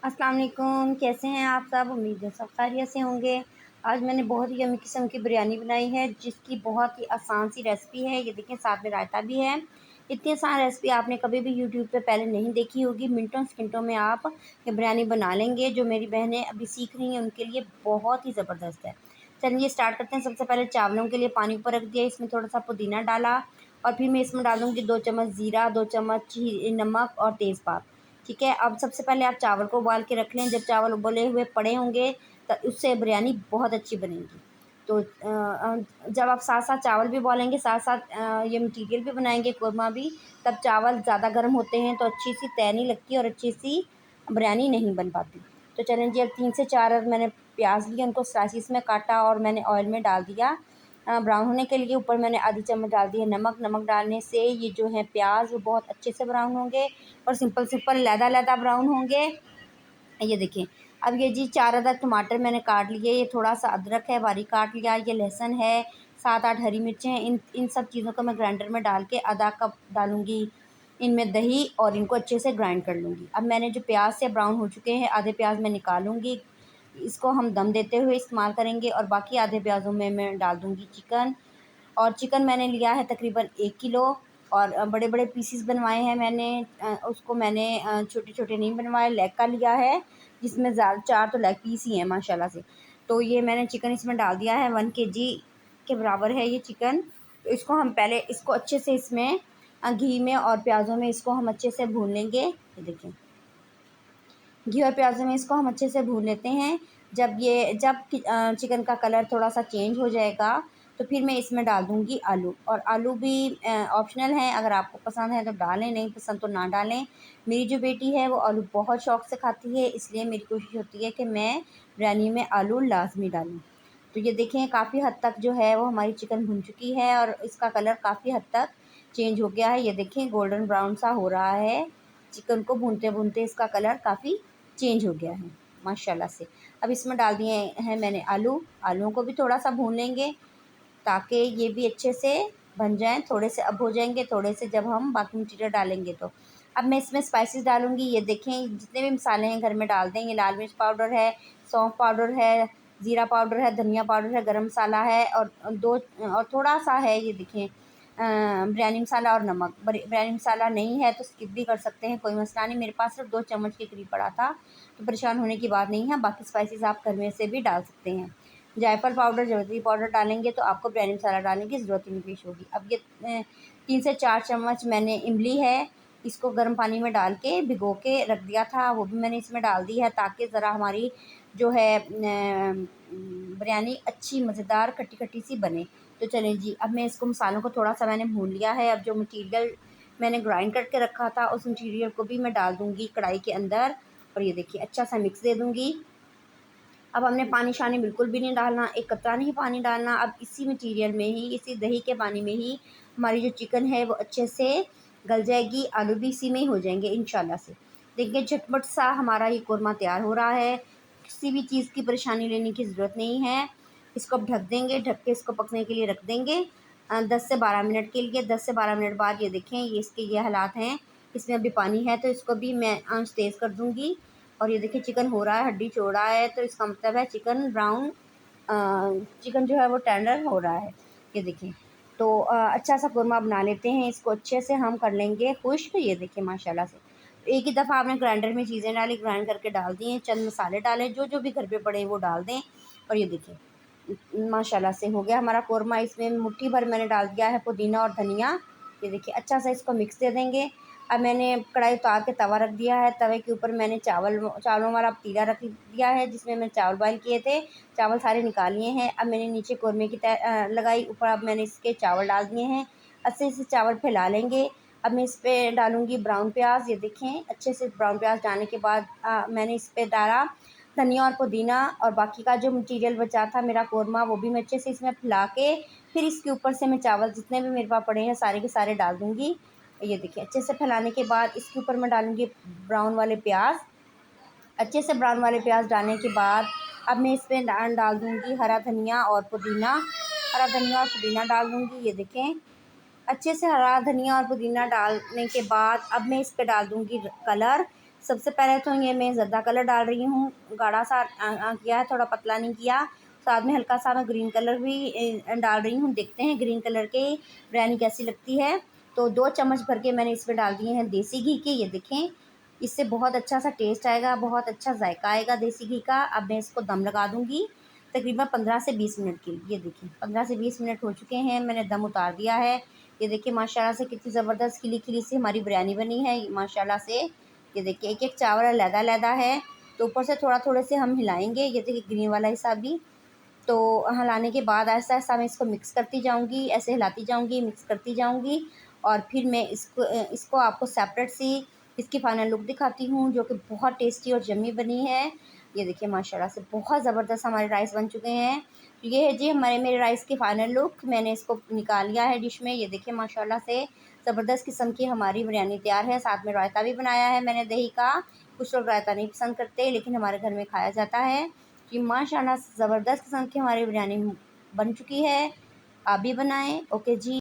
अस्सलाम वालेकुम, कैसे हैं आप सब? उम्मीद है सब खैरियत से होंगे। आज मैंने बहुत ही यम्मी किस्म की बिरयानी बनाई है, जिसकी बहुत ही आसान सी रेसिपी है। ये देखें, साथ में रायता भी है। इतनी आसान रेसिपी आपने कभी भी यूट्यूब पे पहले नहीं देखी होगी। मिनटों सेकंडों में आप ये बिरयानी बना लेंगे। जो मेरी बहनें अभी सीख रही हैं, उनके लिए बहुत ही ज़बरदस्त है। चलिए स्टार्ट करते हैं। सबसे पहले चावलों के लिए पानी ऊपर रख दिया, इसमें थोड़ा सा पुदीना डाला और फिर मैं इसमें डाल दूँगी 2 चम्मच ज़ीरा, 2 चम्मच नमक और तेज़पात। ठीक है, अब सबसे पहले आप चावल को उबाल के रख लें। जब चावल उबले हुए पड़े होंगे तो उससे बिरयानी बहुत अच्छी बनेगी। तो जब आप साथ-साथ चावल भी उबालेंगे, साथ-साथ ये मटीरियल भी बनाएँगे, कोरमा भी, तब चावल ज़्यादा गर्म होते हैं तो अच्छी-सी तय नहीं लगती और अच्छी-सी बिरयानी नहीं बन पाती। तो चलें जी, अब 3 से 4 मैंने प्याज़ लिए, उनको स्लाइसिस में काटा और मैंने ऑयल में डाल दिया ब्राउन होने के लिए। ऊपर मैंने आधी चम्मच डाल दी है नमक। नमक डालने से ये जो है प्याज़ वो बहुत अच्छे से ब्राउन होंगे और सिंपल लैदा-लैदा ब्राउन होंगे। ये देखिए, अब ये जी 4 अदद टमाटर मैंने काट लिए, ये थोड़ा-सा अदरक है बारीक काट लिया, ये लहसुन है, 7-8 हरी मिर्चें हैं। इन इन सब चीज़ों को मैं ग्राइंडर में डाल के आधा कप डालूँगी इनमें दही और इनको अच्छे से ग्राइंड कर लूँगी। अब मैंने जो प्याज़ से ब्राउन हो चुके हैं, आधे प्याज़ मैं निकालूँगी। इसको हम दम देते हुए इस्तेमाल करेंगे और बाकी आधे प्याज़ों में मैं डाल दूँगी चिकन। और चिकन मैंने लिया है तकरीबन 1 किलो और बड़े-बड़े पीसेस बनवाए हैं मैंने। उसको मैंने छोटे-छोटे नहीं बनवाए, लेग का लिया है, जिसमें 4 तो लेग पीस ही हैं माशाल्लाह से। तो ये मैंने चिकन इसमें डाल दिया है, 1 केजी के बराबर है ये चिकन। तो इसको हम पहले इसको अच्छे से इसमें घी में और प्याज़ों में इसको हम अच्छे से भून लेंगे। ये देखें, घी और प्याज़ों में इसको हम अच्छे से भून लेते हैं। जब चिकन का कलर थोड़ा-सा चेंज हो जाएगा, तो फिर मैं इसमें डाल दूँगी आलू। और आलू भी ऑप्शनल हैं, अगर आपको पसंद है तो डालें, नहीं पसंद तो ना डालें। मेरी जो बेटी है वो आलू बहुत शौक़ से खाती है, इसलिए मेरी कोशिश होती है कि मैं बिरयानी में आलू लाज़मी डालूँ। तो ये देखें, काफ़ी हद तक जो है वो हमारी चिकन भुन चुकी है और इसका कलर काफ़ी हद तक चेंज हो गया है। ये देखें, गोल्डन ब्राउन सा हो रहा है। चिकन को भूनते-भूनते इसका कलर काफ़ी चेंज हो गया है माशाल्लाह से। अब इसमें डाल दिए हैं मैंने आलू। आलूओं को भी थोड़ा-सा भून लेंगे ताकि ये भी अच्छे से बन जाएँ। थोड़े से अब हो जाएँगे, थोड़े से जब हम बाकी मटीरियल डालेंगे तो। अब मैं इसमें स्पाइसेस डालूँगी। ये देखें, जितने भी मसाले हैं घर में डाल दें। ये लाल मिर्च पाउडर है, सौंफ पाउडर है, ज़ीरा पाउडर है, धनिया पाउडर है, गरम मसाला है और थोड़ा-सा है, ये देखें, बिरयानी मसाला और नमक। बिरयानी मसाला नहीं है तो स्किप भी कर सकते हैं, कोई मसला नहीं। मेरे पास सिर्फ 2 चम्मच के करीब पड़ा था, तो परेशान होने की बात नहीं है। बाकी स्पाइसेस आप घर में से भी डाल सकते हैं। जायफल पाउडर, जवित्री पाउडर डालेंगे तो आपको बिरयानी मसाला डालने की ज़रूरत ही नहीं पेश होगी। अब ये 3 से 4 चम्मच मैंने इमली है, इसको गर्म पानी में डाल के भिगो के रख दिया था, वो भी मैंने इसमें डाल दी है ताकि ज़रा हमारी जो है बिरयानी अच्छी मज़ेदार खट्टी-खट्टी सी बने। तो चलें जी, अब मैं इसको मसालों को थोड़ा-सा मैंने भून लिया है। अब जो मटीरियल मैंने ग्राइंड करके रखा था, उस मटीरियल को भी मैं डाल दूँगी कढ़ाई के अंदर और ये देखिए अच्छा सा मिक्स दे दूँगी। अब हमने पानी-शानी बिल्कुल भी नहीं डालना, एक कतरा नहीं पानी डालना। अब इसी मटीरियल में ही, इसी दही के पानी में ही हमारी जो चिकन है वो अच्छे से गल जाएगी, आलू भी इसी में ही हो जाएँगे इंशाल्लाह से। देखिए, झटपट सा हमारा ये कोरमा तैयार हो रहा है, किसी भी चीज़ की परेशानी लेने की ज़रूरत नहीं है। इसको अब ढक देंगे, ढक के इसको पकने के लिए रख देंगे 10 से 12 मिनट के लिए। 10 से 12 मिनट बाद ये देखें, ये इसके ये हालात हैं, इसमें अभी पानी है, तो इसको भी मैं आँच तेज़ कर दूँगी। और ये देखिए, चिकन हो रहा है, हड्डी छोड़ रहा है, तो इसका मतलब है चिकन ब्राउन चिकन जो है वो टेंडर हो रहा है। ये देखें, तो अच्छा सा कोरमा बना लेते हैं, इसको अच्छे से हम कर लेंगे खुश्क। ये देखिए माशाल्लाह से, एक ही दफ़ा आपने ग्राइंडर में चीज़ें डाली, ग्राइंड करके डाल दी हैं, चंद मसाले डाले, जो भी घर पे पड़े हैं वो डाल दें। और ये देखिए, माशाल्लाह से हो गया हमारा कोरमा। इसमें मुट्ठी भर मैंने डाल दिया है पुदीना और धनिया। ये देखिए, अच्छा सा इसको मिक्स दे देंगे। अब मैंने कढ़ाई उतार के तवा रख दिया है, तवे के ऊपर मैंने चावलों वाला पतीला रख दिया है, जिसमें मैं चावल बॉयल किए थे। चावल सारे निकाल लिए हैं। अब मैंने नीचे कोरमे की तह लगाई, ऊपर अब मैंने इसके चावल डाल दिए हैं। अच्छे से चावल फैला लेंगे। अब मैं इस पे डालूँगी ब्राउन प्याज़। ये देखें, अच्छे से ब्राउन प्याज़ डालने के बाद मैंने इस पे डाला धनिया और पुदीना और बाकी का जो मटीरियल बचा था मेरा कोरमा, वो भी मैं अच्छे से इसमें फैला के फिर इसके ऊपर से मैं चावल जितने भी मेरे पास पड़े हैं सारे के सारे डाल दूँगी। ये देखिए, अच्छे से फैलाने के बाद इसके ऊपर मैं डालूँगी ब्राउन वाले प्याज़। अच्छे से ब्राउन वाले प्याज़ डालने के बाद अब मैं इसमें डाल दूँगी हरा धनिया और पुदीना। हरा धनिया और पुदीना डाल दूँगी। ये देखें, अच्छे से हरा धनिया और पुदीना डालने के बाद अब मैं इस पे डाल दूँगी कलर। सबसे पहले तो ये मैं ज़र्दा कलर डाल रही हूँ, गाढ़ा सा किया है, थोड़ा पतला नहीं किया। साथ में हल्का सा मैं ग्रीन कलर भी डाल रही हूँ। देखते हैं ग्रीन कलर के बिरयानी कैसी लगती है। तो 2 चम्मच भर के मैंने इसमें डाल दिए हैं देसी घी के। ये देखें, इससे बहुत अच्छा सा टेस्ट आएगा, बहुत अच्छा जायका आएगा देसी घी का। अब मैं इसको दम लगा दूँगी तकरीबन 15 से 20 मिनट के लिए। ये देखिए 15 से 20 मिनट हो चुके हैं, मैंने दम उतार दिया है। ये देखिए माशाल्लाह से कितनी ज़बरदस्त खिली-खिली सी हमारी बिरयानी बनी है माशाल्लाह से। ये देखिए एक-एक चावल अलग-अलग है, तो ऊपर से थोड़ा-थोड़े से हम हिलाएँगे। ये देखिए ग्रीन वाला हिस्सा भी, तो हिलाने के बाद आहिस्ता-आहिस्ता मैं इसको मिक्स करती जाऊँगी, ऐसे हिलाती जाऊँगी, मिक्स करती जाऊँगी। और फिर मैं इसको आपको सेपरेट सी इसकी फ़ाइनल लुक दिखाती हूँ, जो कि बहुत टेस्टी और यम्मी बनी है। ये देखिए माशाल्लाह से बहुत ज़बरदस्त हमारे राइस बन चुके हैं। ये है जी हमारे मेरे राइस की फ़ाइनल लुक। मैंने इसको निकाल लिया है डिश में। ये देखिए माशाल्लाह से ज़बरदस्त किस्म की हमारी बिरयानी तैयार है। साथ में रायता भी बनाया है मैंने दही का। कुछ लोग रायता नहीं पसंद करते, लेकिन हमारे घर में खाया जाता है। कि माशाल्लाह से ज़बरदस्त किस्म की हमारी बिरयानी बन चुकी है। आप भी बनाएँ। ओके जी।